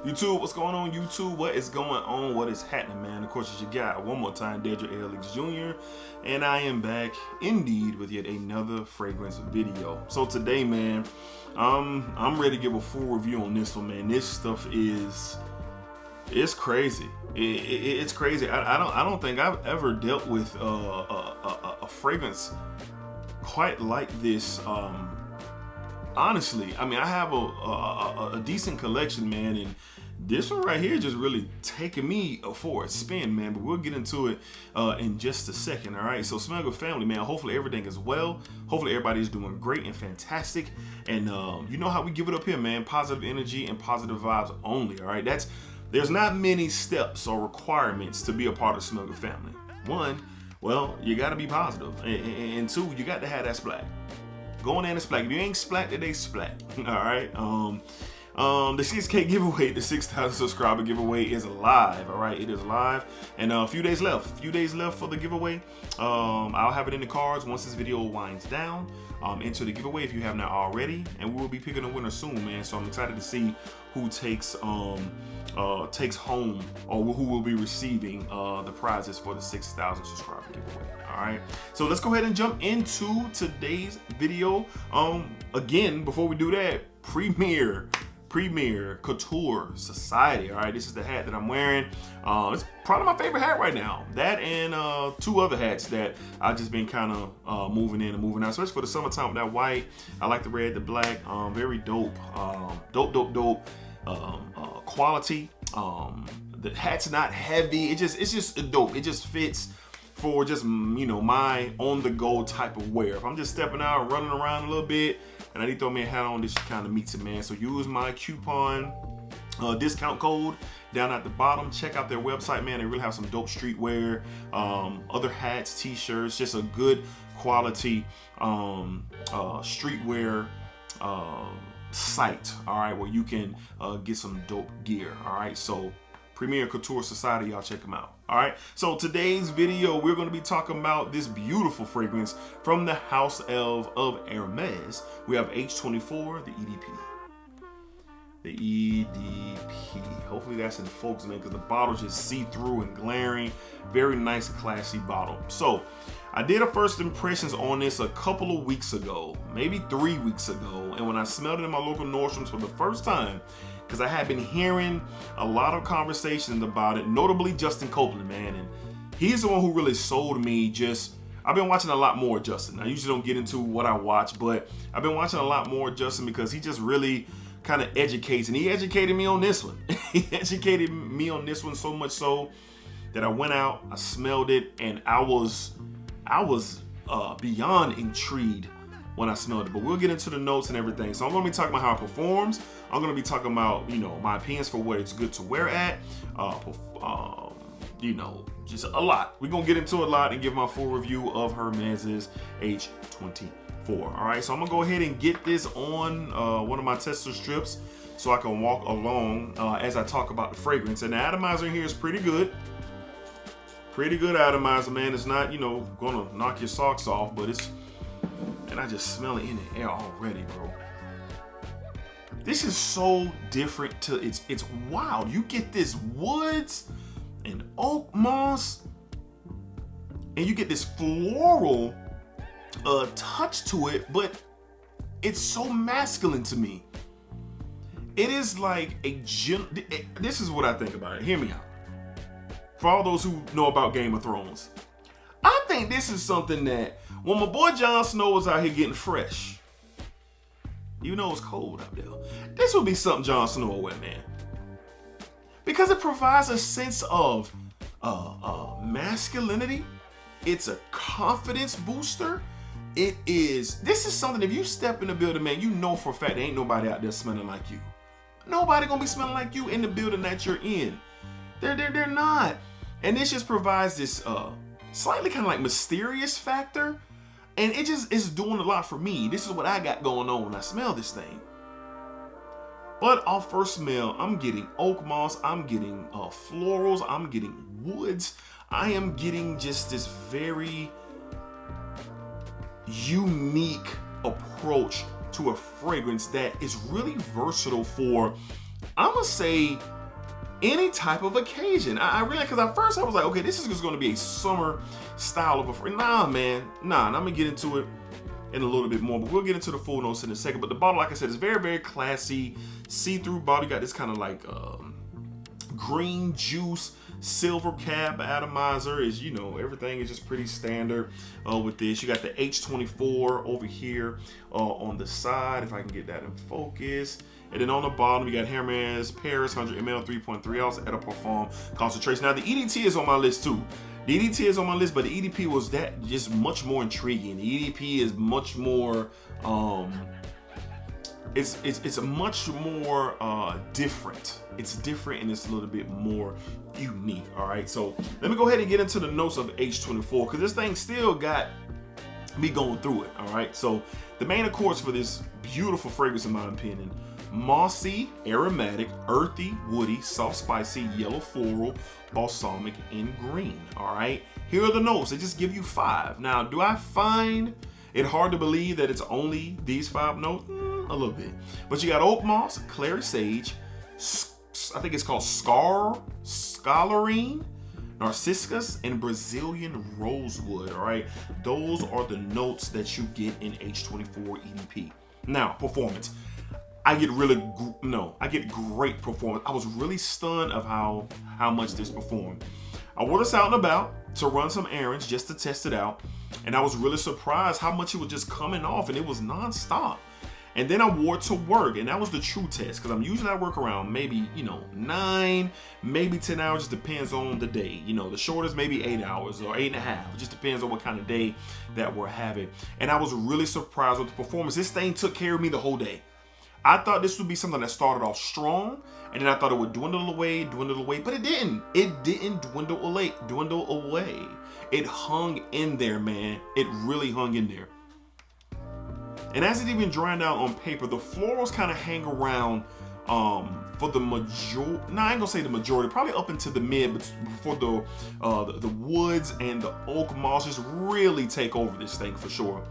YouTube, what's going on, YouTube? What is going on? What is happening, man? Of course, it's your guy, one more time, Dedrick Alex Jr., and I am back, indeed, with yet another fragrance video. So today, man, I'm ready to give a full review on this one, man. This stuff it's crazy. It's crazy. I don't think I've ever dealt with a fragrance quite like this. Honestly, I mean, I have a decent collection, man, and this one right here just really taking me for a spin, man. But we'll get into it in just a second, all right? So Smell Good family, man, hopefully everything is well. Hopefully everybody's doing great and fantastic. And you know how we give it up here, man. Positive energy and positive vibes only, all right? There's not many steps or requirements to be a part of Smell Good family. One, well, you got to be positive. And two, you got to have that splat. Go in there and splat. If you ain't splat, then they splat. All right. The 6K giveaway, the 6,000 subscriber giveaway is live. All right, it is live, and a few days left. For the giveaway. I'll have it in the cards once this video winds down. Enter the giveaway if you have not already, and we will be picking a winner soon, man. So I'm excited to see who takes home, or who will be receiving the prizes for the 6,000 subscriber giveaway. All right, so let's go ahead and jump into today's video. Again, before we do that, Premier Couture Society. All right, this is the hat that I'm wearing. It's probably my favorite hat right now. That and two other hats that I've just been kind of moving in and moving out, especially for the summertime with that white. I like the red, the black. Very dope. Dope quality. The hat's not heavy. It's just dope. It just fits for just, you know, my on-the-go type of wear. If I'm just stepping out, running around a little bit, and I need to throw me a hat on, this kind of meets it, man. So use my coupon discount code down at the bottom. Check out their website, man. They really have some dope streetwear, other hats, t-shirts, just a good quality streetwear site, all right, where you can get some dope gear, all right? So Premier Couture Society, y'all check them out. All right, so today's video, we're going to be talking about this beautiful fragrance from the house of Hermès. We have H24, the EDP. The EDP. Hopefully that's in focus, man, because the bottle's just see-through and glaring. Very nice, classy bottle. So I did a first impressions on this a couple of weeks ago, maybe 3 weeks ago. And when I smelled it in my local Nordstrom's for the first time, because I had been hearing a lot of conversations about it, notably Justin Copeland, man. And he's the one who really sold me. I've been watching a lot more Justin. I usually don't get into what I watch, but I've been watching a lot more Justin because he just really kind of educates, and he educated me on this one. He educated me on this one so much so that I went out, I smelled it, and I was beyond intrigued when I smelled it. But we'll get into the notes and everything. So I'm gonna be talking about how it performs. I'm gonna be talking about, you know, my opinions for what it's good to wear at. You know, just a lot. We're gonna get into a lot and give my full review of Hermès' H24. All right, so I'm gonna go ahead and get this on one of my tester strips so I can walk along as I talk about the fragrance. And the atomizer here is pretty good. Pretty good atomizer, man. It's not, you know, gonna knock your socks off, but and I just smell it in the air already, bro. This is so different it's wild. You get this woods and oak moss, and you get this floral touch to it, but it's so masculine to me. It is like this is what I think about it. Hear me out. For all those who know about Game of Thrones, I think this is something that when my boy Jon Snow was out here getting fresh, even though it's cold out there, this would be something Jon Snow would wear, man. Because it provides a sense of masculinity. It's a confidence booster. This is something, if you step in the building, man, you know for a fact there ain't nobody out there smelling like you. Nobody gonna be smelling like you in the building that you're in. They're not. And this just provides this slightly kind of like mysterious factor. And it just is doing a lot for me. This is what I got going on when I smell this thing. But off first smell, I'm getting oak moss, I'm getting florals, I'm getting woods. I am getting just this very unique approach to a fragrance that is really versatile for, I'm gonna say, any type of occasion. I really, because at first I was like, okay, this is just going to be a summer style of a nah, man. Nah, and I'm going to get into it in a little bit more, but we'll get into the full notes in a second. But the bottle, like I said, is very, very classy, see-through bottle. You got this kind of like green juice silver cap atomizer. Is, you know, everything is just pretty standard with this. You got the H24 over here on the side, if I can get that in focus. And then on the bottom, you got Hermès Paris 100 ml 3.3 ounce at a Parfum concentration. Now the EDT is on my list too. The EDT is on my list, but the EDP was that just much more intriguing. The EDP is much more it's much more different. It's different and it's a little bit more unique. All right, so let me go ahead and get into the notes of H24, because this thing still got me going through it. All right, so the main accords for this beautiful fragrance, in my opinion: mossy, aromatic, earthy, woody, soft, spicy, yellow floral, balsamic, and green. All right, here are the notes. They just give you 5. Now, do I find it hard to believe that it's only these 5 notes? A little bit. But you got oak moss, clary sage, I think it's called scalarine, narcissus, and Brazilian rosewood. All right, those are the notes that you get in H24 EDP. Now, performance. I get great performance. I was really stunned of how much this performed. I wore this out and about to run some errands just to test it out, and I was really surprised how much it was just coming off, and it was nonstop. And then I wore it to work, and that was the true test, because I'm usually at work around maybe, 9, maybe 10 hours, just depends on the day. The shortest maybe 8 hours or 8.5. It just depends on what kind of day that we're having. And I was really surprised with the performance. This thing took care of me the whole day. I thought this would be something that started off strong, and then I thought it would dwindle away, but it didn't. It didn't dwindle away. It hung in there, man. It really hung in there. And as it even drying out on paper, the florals kind of hang around for the majority. I ain't gonna say the majority, probably up into the mid, but before the woods and the oak moss just really take over this thing for sure.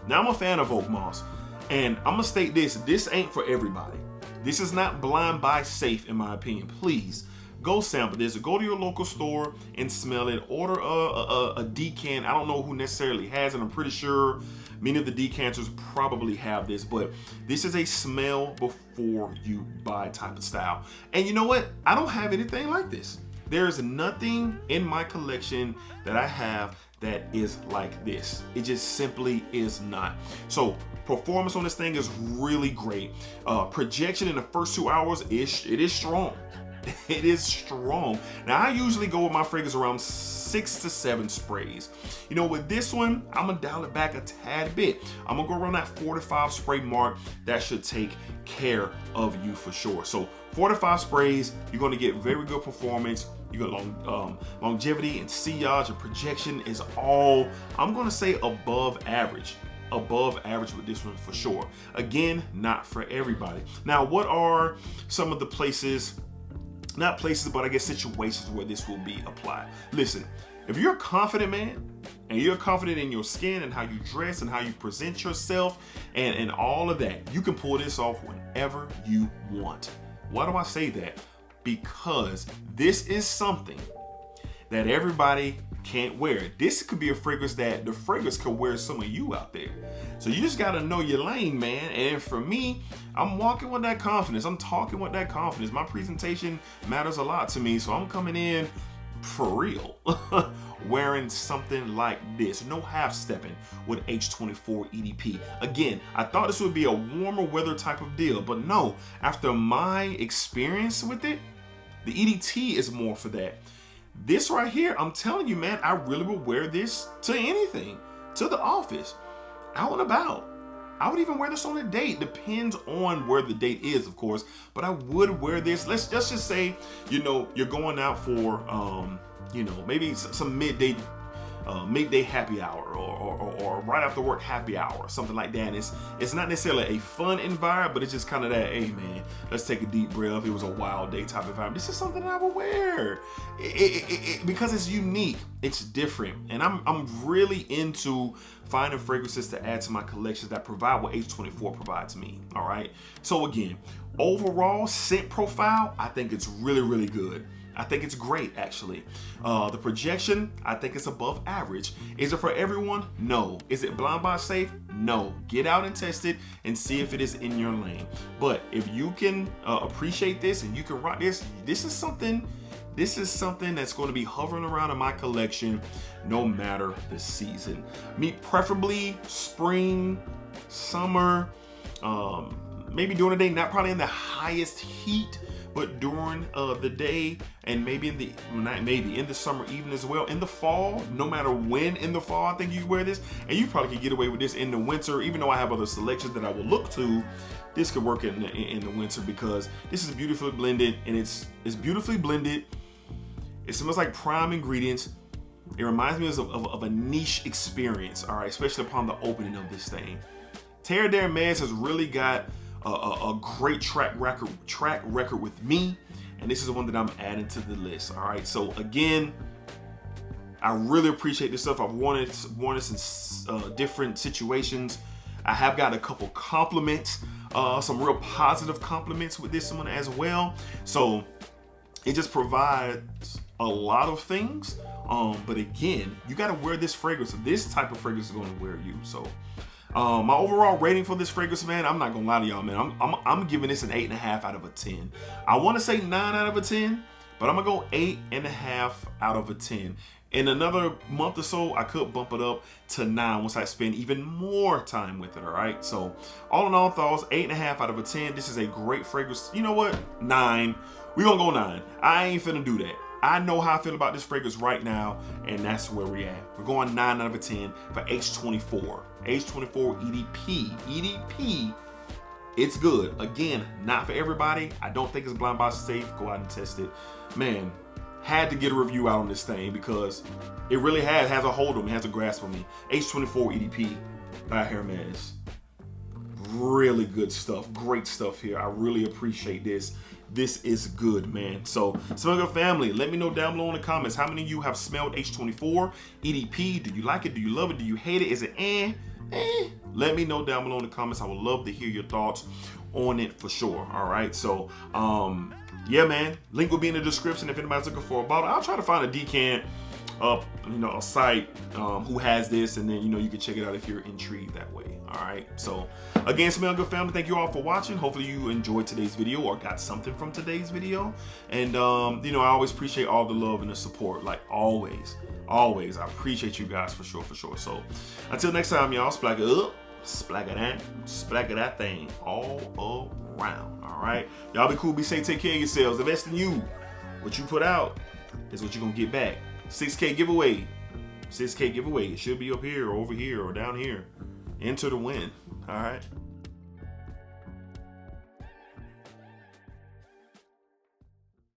Now, I'm a fan of oak moss, and I'm gonna state this ain't for everybody. This is not blind buy safe, in my opinion. Please go sample this. Go to your local store and smell it. Order a decant. I don't know who necessarily has it. I'm pretty sure many of the decanters probably have this, but this is a smell before you buy type of style. And you know what? I don't have anything like this. There's nothing in my collection that I have that is like this. It just simply is not. So performance on this thing is really great. Projection in the first 2 hours, it is strong. It is strong. Now, I usually go with my fragrance around 6 to 7 sprays. With this one, I'm gonna dial it back a tad bit. I'm gonna go around that 4 to 5 spray mark. That should take care of you for sure. So 4 to 5 sprays, you're gonna get very good performance. You got longevity and sillage and projection is all, I'm gonna say, above average with this one for sure. Again, not for everybody. Now, what are some of the places, not places, but I guess situations where this will be applied? Listen, if you're a confident man and you're confident in your skin and how you dress and how you present yourself and all of that, you can pull this off whenever you want. Why do I say that? Because this is something that everybody can't wear. This could be a fragrance that the fragrance could wear some of you out there. So you just gotta know your lane, man. And for me, I'm walking with that confidence. I'm talking with that confidence. My presentation matters a lot to me, so I'm coming in for real wearing something like this. No half-stepping with H24 EDP. Again, I thought this would be a warmer weather type of deal, but no, after my experience with it, the EDT is more for that. This right here, I'm telling you, man, I really would wear this to anything, to the office, out and about. I would even wear this on a date. Depends on where the date is, of course, but I would wear this. Let's just say, you're going out for, maybe some midday midday happy hour or right after work happy hour, something like that. And it's not necessarily a fun environment, but it's just kind of that, hey man, let's take a deep breath. It was a wild day type environment. This is something that I would wear because it's unique, it's different, and I'm really into finding fragrances to add to my collections that provide what H24 provides me. All right. So again, overall scent profile, I think it's really, really good. I think it's great, actually. The projection, I think it's above average. Is it for everyone? No. Is it blind buy safe? No. Get out and test it and see if it is in your lane. But if you can appreciate this and you can rock this, this is something that's going to be hovering around in my collection no matter the season. Me preferably spring, summer, maybe during the day, not probably in the highest heat, but during the day, and maybe in the summer even as well. In the fall, no matter when in the fall, I think you wear this, and you probably could get away with this in the winter. Even though I have other selections that I will look to, this could work in the winter because this is beautifully blended, and it's beautifully blended. It smells like prime ingredients. It reminds me of a niche experience, all right, especially upon the opening of this thing. Terre d'Hermès has really got a great track record with me, and this is the one that I'm adding to the list. All right, so again, I really appreciate this stuff. I've worn it in different situations. I have got a couple compliments, some real positive compliments with this one as well. So it just provides a lot of things. But again, you got to wear this fragrance. This type of fragrance is going to wear you. So my overall rating for this fragrance, man, I'm not gonna lie to y'all, man. I'm giving this an 8.5 out of a 10. I want to say 9 out of a 10, but I'm gonna go 8.5 out of a 10. In another month or so, I could bump it up to 9 once I spend even more time with it. All right. So all in all, thoughts, 8.5 out of a 10. This is a great fragrance. You know what? 9. We gonna go 9. I ain't finna do that. I know how I feel about this fragrance right now, and that's where we at. We're going 9 out of a 10 for H24. H24 EDP. EDP, it's good. Again, not for everybody. I don't think it's blind buy safe. Go out and test it. Man, had to get a review out on this thing because it really has a hold on me, has a grasp on me. H24 EDP by Hermès. Really good stuff. Great stuff here. I really appreciate this. This is good, man. So, Smell Good family, let me know down below in the comments how many of you have smelled H24 EDP. Do you like it? Do you love it? Do you hate it? Is it Let me know down below in the comments. I would love to hear your thoughts on it for sure. All right. So, yeah, man. Link will be in the description if anybody's looking for a bottle. I'll try to find a decant a site who has this, and then you can check it out if you're intrigued that way. All right, so again, Smell Good family, thank you all for watching. Hopefully you enjoyed today's video or got something from today's video, and I always appreciate all the love and the support, like always. I appreciate you guys for sure. So until next time, y'all, splack it up, splack it that thing all around. All right, y'all be cool, be safe, take care of yourselves, invest in you. What you put out is what you're gonna get back. 6K giveaway. It should be up here or over here or down here. Enter to win. All right.